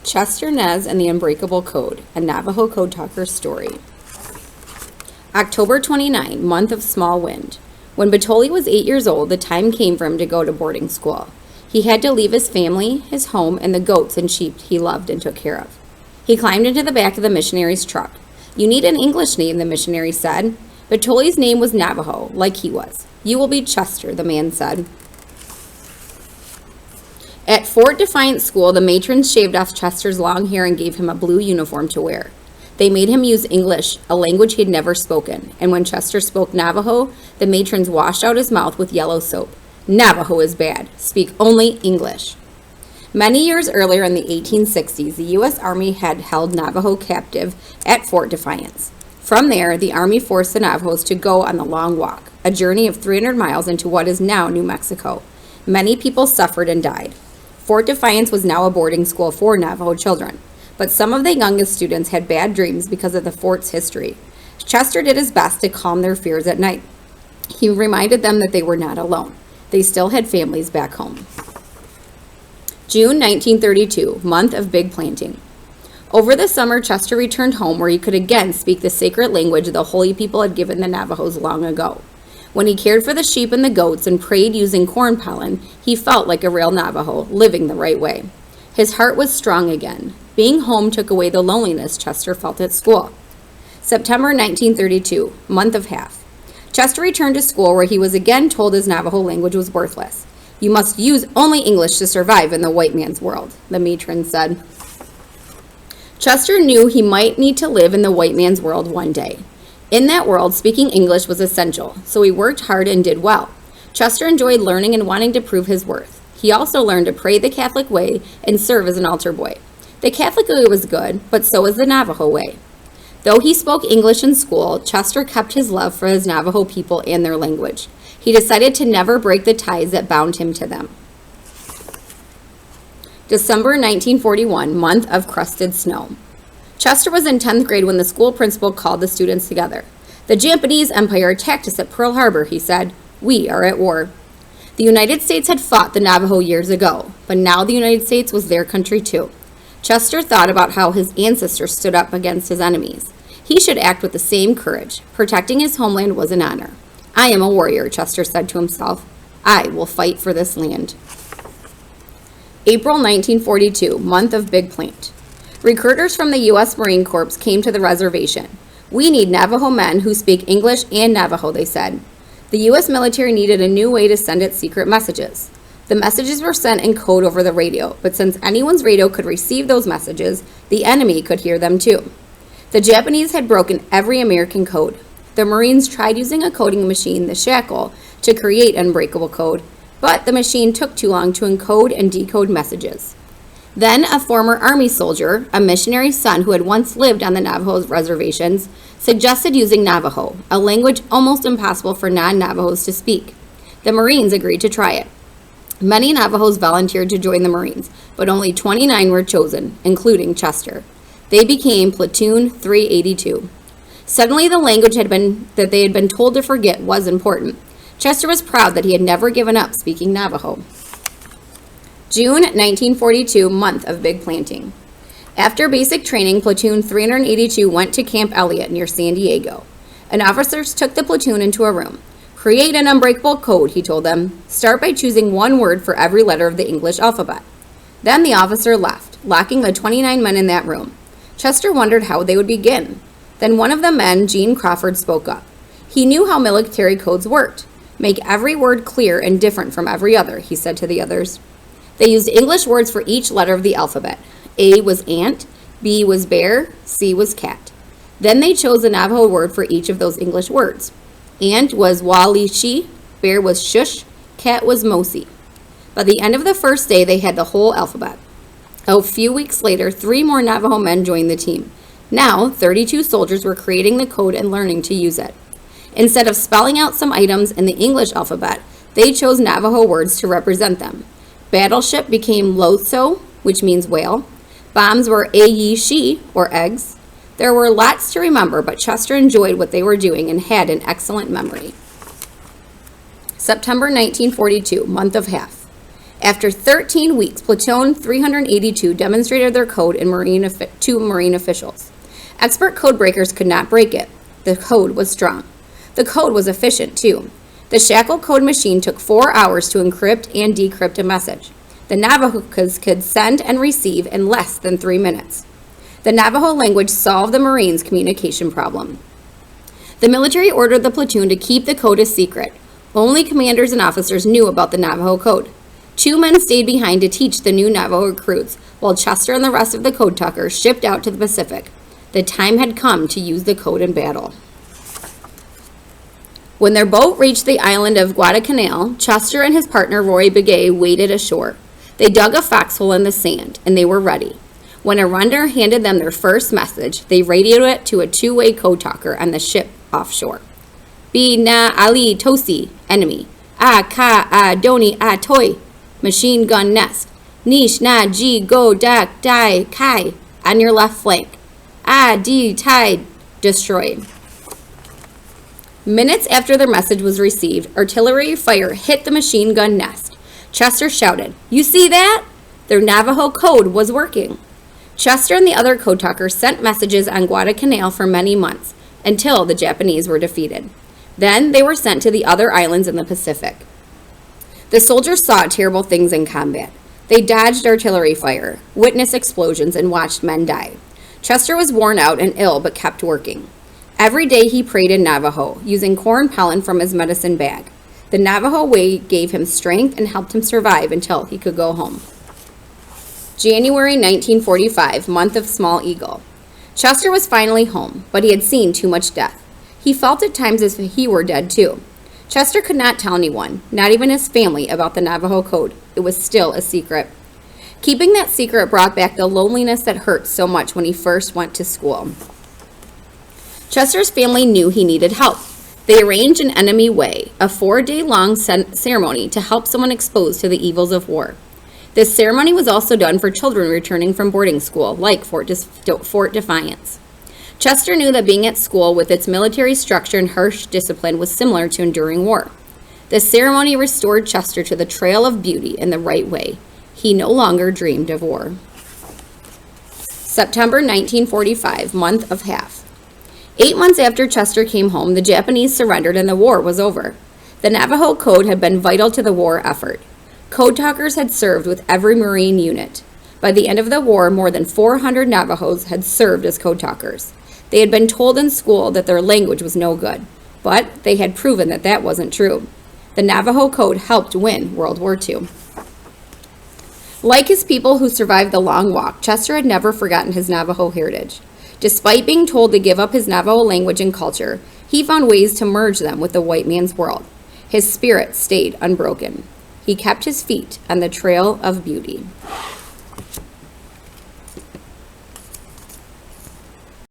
Chester, Nez and the Unbreakable Code, a Navajo Code Talker story. October 29, month of small wind. When Batoli was 8 years old, the time came for him to go to boarding school. He had to leave his family, his home, and the goats and sheep he loved and took care of. He climbed into the back of the missionary's truck. "You need an English name," the missionary said. Batoli's name was Navajo, like he was. "You will be Chester," the man said. At Fort Defiance School, the matrons shaved off Chester's long hair and gave him a blue uniform to wear. They made him use English, a language he had never spoken, and when Chester spoke Navajo, the matrons washed out his mouth with yellow soap. "Navajo is bad. Speak only English." Many years earlier in the 1860s, the U.S. Army had held Navajo captive at Fort Defiance. From there, the Army forced the Navajos to go on the Long Walk, a journey of 300 miles into what is now New Mexico. Many people suffered and died. Fort Defiance was now a boarding school for Navajo children, but some of the youngest students had bad dreams because of the fort's history. Chester did his best to calm their fears at night. He reminded them that they were not alone. They still had families back home. June 1932, month of big planting. Over the summer, Chester returned home where he could again speak the sacred language the holy people had given the Navajos long ago. When he cared for the sheep and the goats and prayed using corn pollen, he felt like a real Navajo, living the right way. His heart was strong again. Being home took away the loneliness Chester felt at school. September 1932, month of half. Chester returned to school where he was again told his Navajo language was worthless. "You must use only English to survive in the white man's world," the matron said. Chester knew he might need to live in the white man's world one day. In that world, speaking English was essential, so he worked hard and did well. Chester enjoyed learning and wanting to prove his worth. He also learned to pray the Catholic way and serve as an altar boy. The Catholic way was good, but so was the Navajo way. Though he spoke English in school, Chester kept his love for his Navajo people and their language. He decided to never break the ties that bound him to them. December 1941, month of crusted snow. Chester was in 10th grade when the school principal called the students together. "The Japanese Empire attacked us at Pearl Harbor," he said. "We are at war." The United States had fought the Navajo years ago, but now the United States was their country too. Chester thought about how his ancestors stood up against his enemies. He should act with the same courage. Protecting his homeland was an honor. "I am a warrior," Chester said to himself. "I will fight for this land." April 1942, month of big plant. Recruiters from the U.S. Marine Corps came to the reservation. "We need Navajo men who speak English and Navajo," they said. The U.S. military needed a new way to send its secret messages. The messages were sent in code over the radio, but since anyone's radio could receive those messages, the enemy could hear them too. The Japanese had broken every American code. The Marines tried using a coding machine, the Shackle, to create unbreakable code, but the machine took too long to encode and decode messages. Then a former Army soldier, a missionary's son who had once lived on the Navajo reservations, suggested using Navajo, a language almost impossible for non-Navajos to speak. The Marines agreed to try it. Many Navajos volunteered to join the Marines, but only 29 were chosen, including Chester. They became Platoon 382. Suddenly the language that they had been told to forget was important. Chester was proud that he had never given up speaking Navajo. June 1942, month of big planting. After basic training, Platoon 382 went to Camp Elliott near San Diego. An officer took the platoon into a room. "Create an unbreakable code," he told them. "Start by choosing one word for every letter of the English alphabet." Then the officer left, locking the 29 men in that room. Chester wondered how they would begin. Then one of the men, Gene Crawford, spoke up. He knew how military codes worked. "Make every word clear and different from every other," he said to the others. They used English words for each letter of the alphabet. A was ant, B was bear, C was cat. Then they chose a Navajo word for each of those English words. Ant was walishi, bear was shush, cat was mosi. By the end of the first day, they had the whole alphabet. A few weeks later, 3 more Navajo men joined the team. Now, 32 soldiers were creating the code and learning to use it. Instead of spelling out some items in the English alphabet, they chose Navajo words to represent them. Battleship became Lotso, which means whale. Bombs were Ayishi, or eggs. There were lots to remember, but Chester enjoyed what they were doing and had an excellent memory. September 1942, month of half. After 13 weeks, Platoon 382 demonstrated their code to Marine officials. Expert code breakers could not break it. The code was strong. The code was efficient, too. The shackle code machine took 4 hours to encrypt and decrypt a message. The Navajos could send and receive in less than 3 minutes. The Navajo language solved the Marines' communication problem. The military ordered the platoon to keep the code a secret. Only commanders and officers knew about the Navajo code. 2 men stayed behind to teach the new Navajo recruits, while Chester and the rest of the code talkers shipped out to the Pacific. The time had come to use the code in battle. When their boat reached the island of Guadalcanal, Chester and his partner Roy Begay waded ashore. They dug a foxhole in the sand, and they were ready. When a runner handed them their first message, they radioed it to a two-way code talker on the ship offshore. Be na ali tosi, enemy. A ka a doni a toy, machine gun nest. Nish na ji go dak dai kai, on your left flank. A di tide, destroyed. Minutes after their message was received, artillery fire hit the machine gun nest. Chester shouted, "You see that?" Their Navajo code was working. Chester and the other code talkers sent messages on Guadalcanal for many months, until the Japanese were defeated. Then they were sent to the other islands in the Pacific. The soldiers saw terrible things in combat. They dodged artillery fire, witnessed explosions, and watched men die. Chester was worn out and ill but kept working. Every day he prayed in Navajo, using corn pollen from his medicine bag. The Navajo way gave him strength and helped him survive until he could go home. January 1945, month of Small Eagle. Chester was finally home, but he had seen too much death. He felt at times as if he were dead too. Chester could not tell anyone, not even his family, about the Navajo code. It was still a secret. Keeping that secret brought back the loneliness that hurt so much when he first went to school. Chester's family knew he needed help. They arranged an enemy way, a 4-day-long ceremony to help someone exposed to the evils of war. This ceremony was also done for children returning from boarding school, like Fort Defiance. Chester knew that being at school with its military structure and harsh discipline was similar to enduring war. The ceremony restored Chester to the trail of beauty in the right way. He no longer dreamed of war. September 1945, month of half. 8 months after Chester came home, the Japanese surrendered and the war was over. The Navajo code had been vital to the war effort. Code talkers had served with every Marine unit. By the end of the war, more than 400 Navajos had served as code talkers. They had been told in school that their language was no good, but they had proven that that wasn't true. The Navajo code helped win World War II. Like his people who survived the long walk, Chester had never forgotten his Navajo heritage. Despite being told to give up his Navajo language and culture, he found ways to merge them with the white man's world. His spirit stayed unbroken. He kept his feet on the trail of beauty.